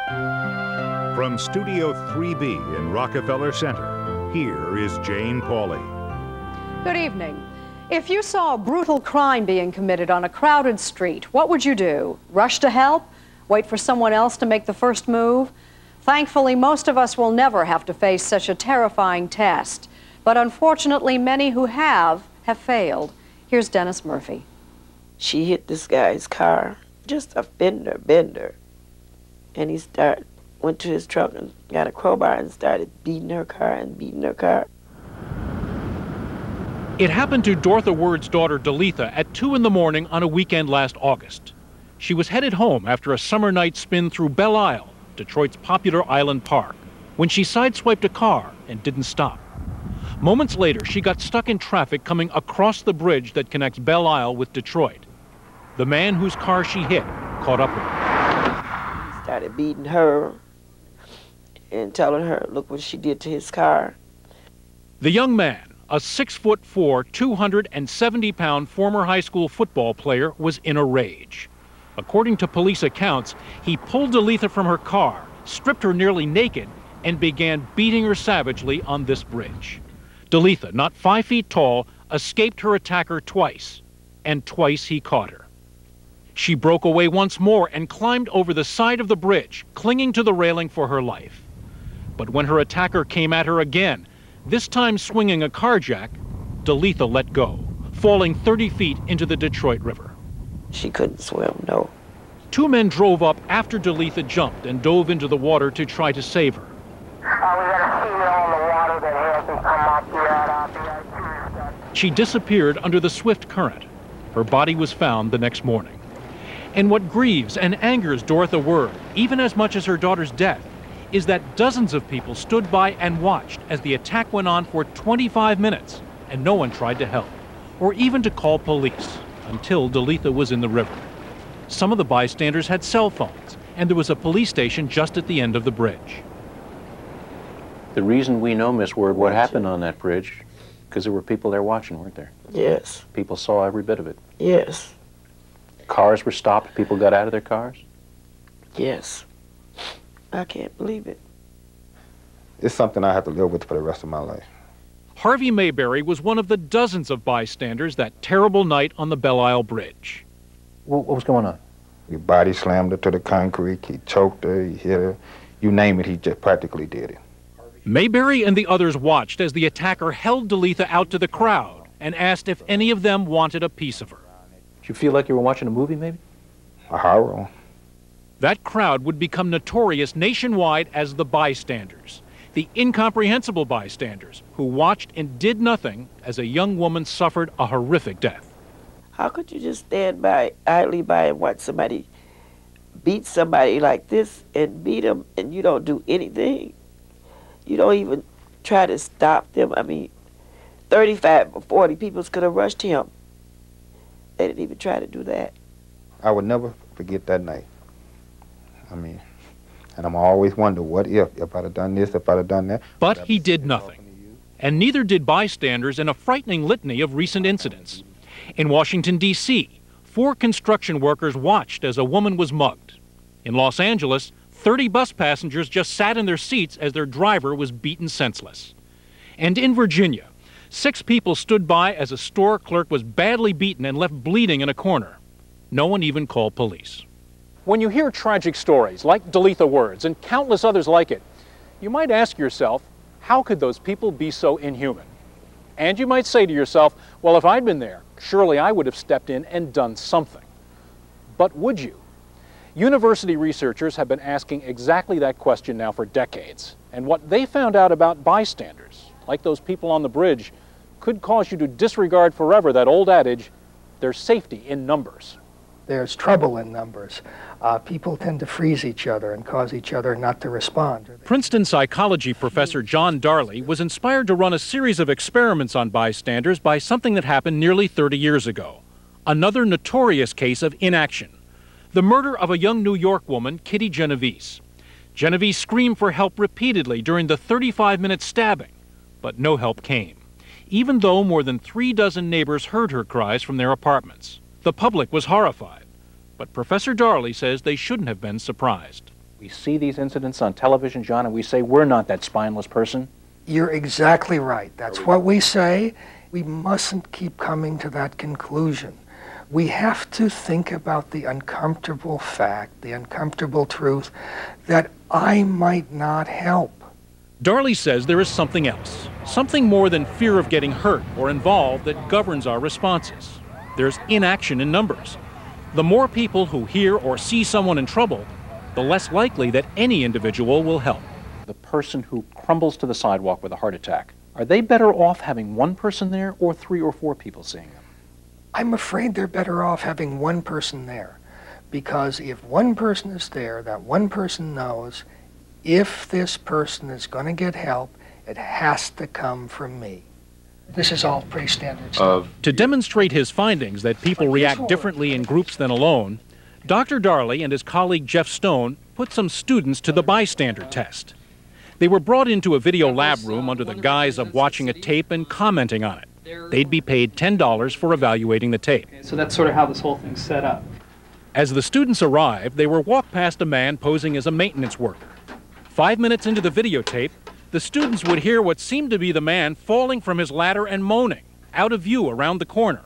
From Studio 3B in Rockefeller Center, here is Jane Pauley. Good evening. If you saw a brutal crime being committed on a crowded street, what would you do? Rush to help? Wait for someone else to make the first move? Thankfully, most of us will never have to face such a terrifying test. But unfortunately, many who have failed. Here's Dennis Murphy. She hit this guy's car, just a bender. And he went to his truck and got a crowbar and started beating her car. It happened to Dortha Word's daughter, Delitha, at 2 in the morning on a weekend last August. She was headed home after a summer night spin through Belle Isle, Detroit's popular island park, when she sideswiped a car and didn't stop. Moments later, she got stuck in traffic coming across the bridge that connects Belle Isle with Detroit. The man whose car she hit caught up with her. He started beating her and telling her, look what she did to his car. The young man, a 6'4", 270-pound former high school football player, was in a rage. According to police accounts, he pulled Delitha from her car, stripped her nearly naked, and began beating her savagely on this bridge. Delitha, not 5 feet tall, escaped her attacker twice, and twice he caught her. She broke away once more and climbed over the side of the bridge, clinging to the railing for her life. But when her attacker came at her again, this time swinging a car jack, Delitha let go, falling 30 feet into the Detroit River. She couldn't swim, no. 2 men drove up after Delitha jumped and dove into the water to try to save her. We got a female on the water that hasn't come up yet. She disappeared under the swift current. Her body was found the next morning. And what grieves and angers Dortha Word, even as much as her daughter's death, is that dozens of people stood by and watched as the attack went on for 25 minutes, and no one tried to help, or even to call police, until Delitha was in the river. Some of the bystanders had cell phones, and there was a police station just at the end of the bridge. The reason we know, Miss Word, what happened on that bridge, because there were people there watching, weren't there? Yes. People saw every bit of it. Yes. Cars were stopped, people got out of their cars? Yes. I can't believe it. It's something I have to live with for the rest of my life. Harvey Mayberry was one of the dozens of bystanders that terrible night on the Belle Isle Bridge. What was going on? He body slammed her to the concrete, he choked her, he hit her. You name it, he just practically did it. Mayberry and the others watched as the attacker held Delitha out to the crowd and asked if any of them wanted a piece of her. Did you feel like you were watching a movie, maybe? A horror. That crowd would become notorious nationwide as the bystanders, the incomprehensible bystanders who watched and did nothing as a young woman suffered a horrific death. How could you just stand by, idly by, and watch somebody beat somebody like this and beat them, and you don't do anything? You don't even try to stop them. I mean, 35 or 40 people could have rushed him. They didn't even try to do that. I would never forget that night. And I'm always wonder, what if I'd have done this, if I'd have done that. But he did nothing. And neither did bystanders in a frightening litany of recent incidents. In Washington, D.C., 4 construction workers watched as a woman was mugged. In Los Angeles, 30 bus passengers just sat in their seats as their driver was beaten senseless. And in Virginia, 6 people stood by as a store clerk was badly beaten and left bleeding in a corner. No one even called police. When you hear tragic stories like Delitha Word's and countless others like it, you might ask yourself, how could those people be so inhuman? And you might say to yourself, well, if I'd been there, surely I would have stepped in and done something. But would you? University researchers have been asking exactly that question now for decades, and what they found out about bystanders, like those people on the bridge, could cause you to disregard forever that old adage, there's safety in numbers. There's trouble in numbers. People tend to freeze each other and cause each other not to respond. Princeton psychology professor John Darley was inspired to run a series of experiments on bystanders by something that happened nearly 30 years ago. Another notorious case of inaction. The murder of a young New York woman, Kitty Genovese. Genovese screamed for help repeatedly during the 35-minute stabbing, but no help came, even though more than 36 neighbors heard her cries from their apartments. The public was horrified, but Professor Darley says they shouldn't have been surprised. We see these incidents on television, John, and we say we're not that spineless person. You're exactly right. That's what we say. We mustn't keep coming to that conclusion. We have to think about the uncomfortable fact, the uncomfortable truth, that I might not help. Darley says there is something else, something more than fear of getting hurt or involved that governs our responses. There's inaction in numbers. The more people who hear or see someone in trouble, the less likely that any individual will help. The person who crumbles to the sidewalk with a heart attack, are they better off having one person there or 3 or 4 people seeing them? I'm afraid they're better off having one person there, because if one person is there, that one person knows if this person is going to get help, it has to come from me. This is all pretty standard stuff. To demonstrate his findings that people react differently in groups than alone, Dr. Darley and his colleague Jeff Stone put some students to the bystander test. They were brought into a video lab room under the guise of watching a tape and commenting on it. They'd be paid $10 for evaluating the tape. So that's sort of how this whole thing's set up. As the students arrived, they were walked past a man posing as a maintenance worker. 5 minutes into the videotape, the students would hear what seemed to be the man falling from his ladder and moaning, out of view around the corner.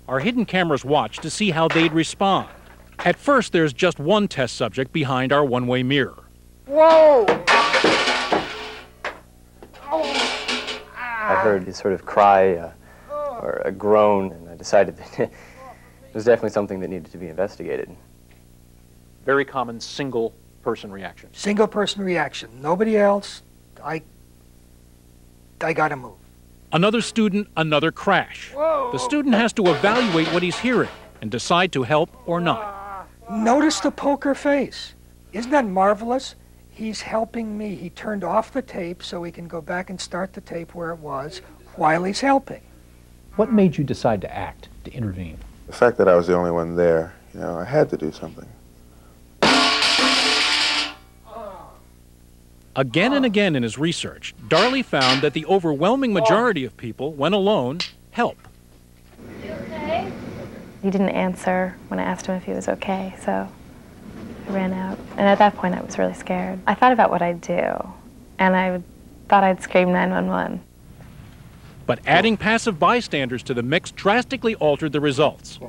Our hidden cameras watched to see how they'd respond. At first, there's just one test subject behind our one-way mirror. Whoa! I heard a sort of cry or a groan, and I decided that it was definitely something that needed to be investigated. Very common single-person reaction. Single-person reaction. Nobody else. I gotta move. Another student, another crash. Whoa. The student has to evaluate what he's hearing and decide to help or not. Notice the poker face. Isn't that marvelous? He's helping me. He turned off the tape so he can go back and start the tape where it was while he's helping. What made you decide to act, to intervene? The fact that I was the only one there, I had to do something. Again and again in his research, Darley found that the overwhelming majority of people, when alone, help. You okay? He didn't answer when I asked him if he was okay, so I ran out. And at that point, I was really scared. I thought about what I'd do, and I thought I'd scream 911. But adding passive bystanders to the mix drastically altered the results.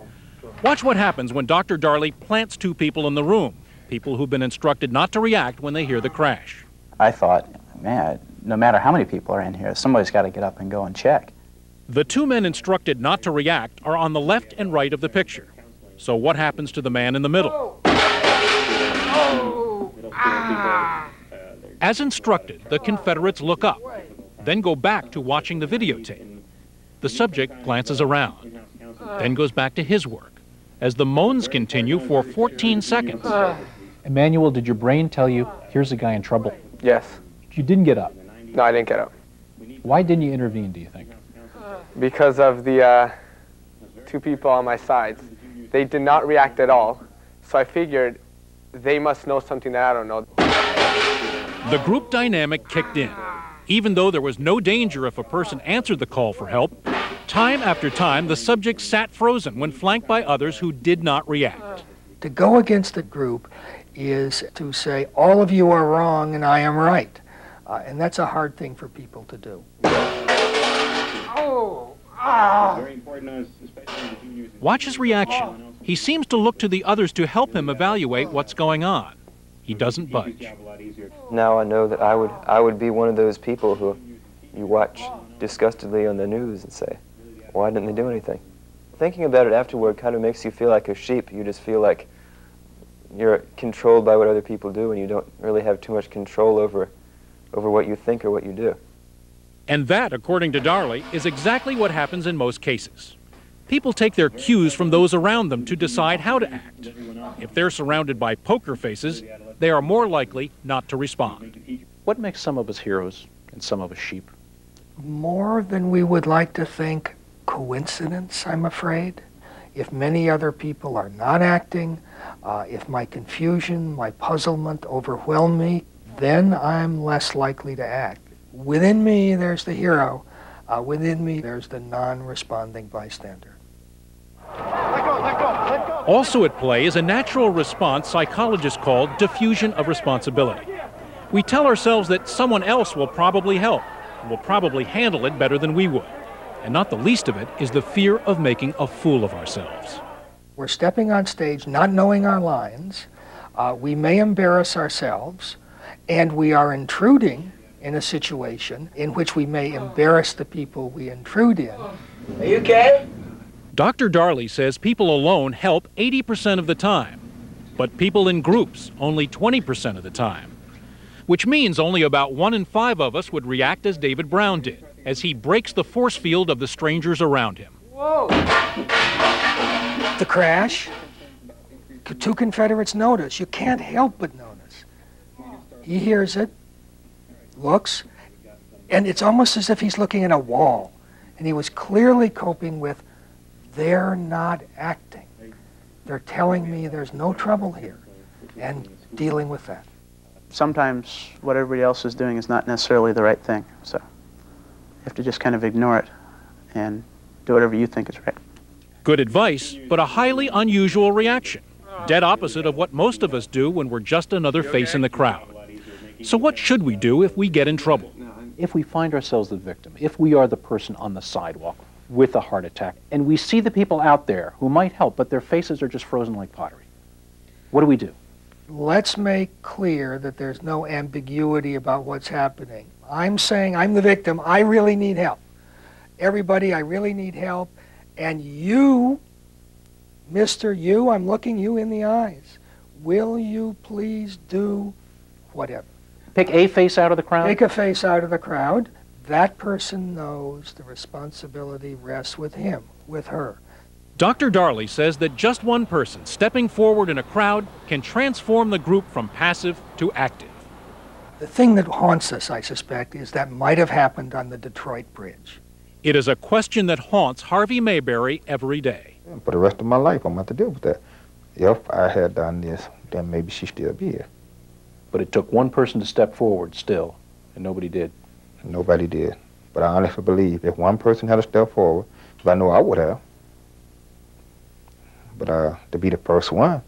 Watch what happens when Dr. Darley plants 2 people in the room, people who've been instructed not to react when they hear the crash. I thought, man, no matter how many people are in here, somebody's got to get up and go and check. The 2 men instructed not to react are on the left and right of the picture. So what happens to the man in the middle? As instructed, the Confederates look up, then go back to watching the videotape. The subject glances around, then goes back to his work, as the moans continue for 14 seconds. Emmanuel, did your brain tell you, here's a guy in trouble? Yes. You didn't get up? No, I didn't get up. Why didn't you intervene, do you think? Because of the 2 people on my sides. They did not react at all, so I figured they must know something that I don't know. The group dynamic kicked in. Even though there was no danger if a person answered the call for help, time after time the subject sat frozen when flanked by others who did not react. To go against the group is to say, all of you are wrong and I am right. And that's a hard thing for people to do. Watch his reaction. He seems to look to the others to help him evaluate what's going on. He doesn't budge. Now I know that I would be one of those people who you watch disgustedly on the news and say, why didn't they do anything? Thinking about it afterward kind of makes you feel like a sheep. You just feel like you're controlled by what other people do and you don't really have too much control over what you think or what you do. And that, according to Darley, is exactly what happens in most cases. People take their cues from those around them to decide how to act. If they're surrounded by poker faces, they are more likely not to respond. What makes some of us heroes and some of us sheep? More than we would like to think, coincidence, I'm afraid. If many other people are not acting, if my confusion, my puzzlement overwhelm me, then I'm less likely to act. Within me, there's the hero. Within me, there's the non-responding bystander. Let go, let go, let go. Also at play is a natural response psychologists call diffusion of responsibility. We tell ourselves that someone else will probably help, will probably handle it better than we would. And not the least of it is the fear of making a fool of ourselves. We're stepping on stage not knowing our lines. We may embarrass ourselves, and we are intruding in a situation in which we may embarrass the people we intrude in. Are you okay? Dr. Darley says people alone help 80% of the time, but people in groups only 20% of the time, which means only about 1 in 5 of us would react as David Brown did, as he breaks the force field of the strangers around him. Whoa! The crash, 2 Confederates notice. You can't help but notice. He hears it, looks, and it's almost as if he's looking at a wall. And he was clearly coping with, they're not acting. They're telling me there's no trouble here, and dealing with that. Sometimes what everybody else is doing is not necessarily the right thing, so you have to just kind of ignore it and do whatever you think is right. Good advice, but a highly unusual reaction, dead opposite of what most of us do when we're just another face in the crowd. So what should we do if we get in trouble? If we find ourselves the victim, if we are the person on the sidewalk with a heart attack, and we see the people out there who might help, but their faces are just frozen like pottery, what do we do? Let's make clear that there's no ambiguity about what's happening. I'm saying I'm the victim. I really need help. Everybody, I really need help. And you, Mr. You, I'm looking you in the eyes. Will you please do whatever? Pick a face out of the crowd? Pick a face out of the crowd. That person knows the responsibility rests with him, with her. Dr. Darley says that just one person stepping forward in a crowd can transform the group from passive to active. The thing that haunts us, I suspect, is that might have happened on the Detroit Bridge. It is a question that haunts Harvey Mayberry every day. For the rest of my life, I'm going to have to deal with that. If I had done this, then maybe she'd still be here. But it took one person to step forward still, and nobody did. Nobody did. But I honestly believe if one person had to step forward, because I know I would have, but to be the first one,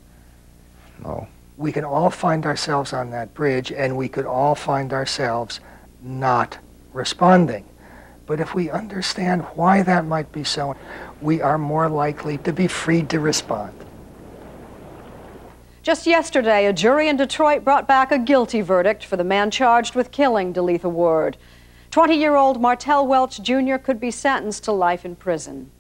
no. We can all find ourselves on that bridge, and we could all find ourselves not responding. But if we understand why that might be so, we are more likely to be freed to respond. Just yesterday, a jury in Detroit brought back a guilty verdict for the man charged with killing Deletha Ward. 20-year-old Martell Welch Jr. could be sentenced to life in prison.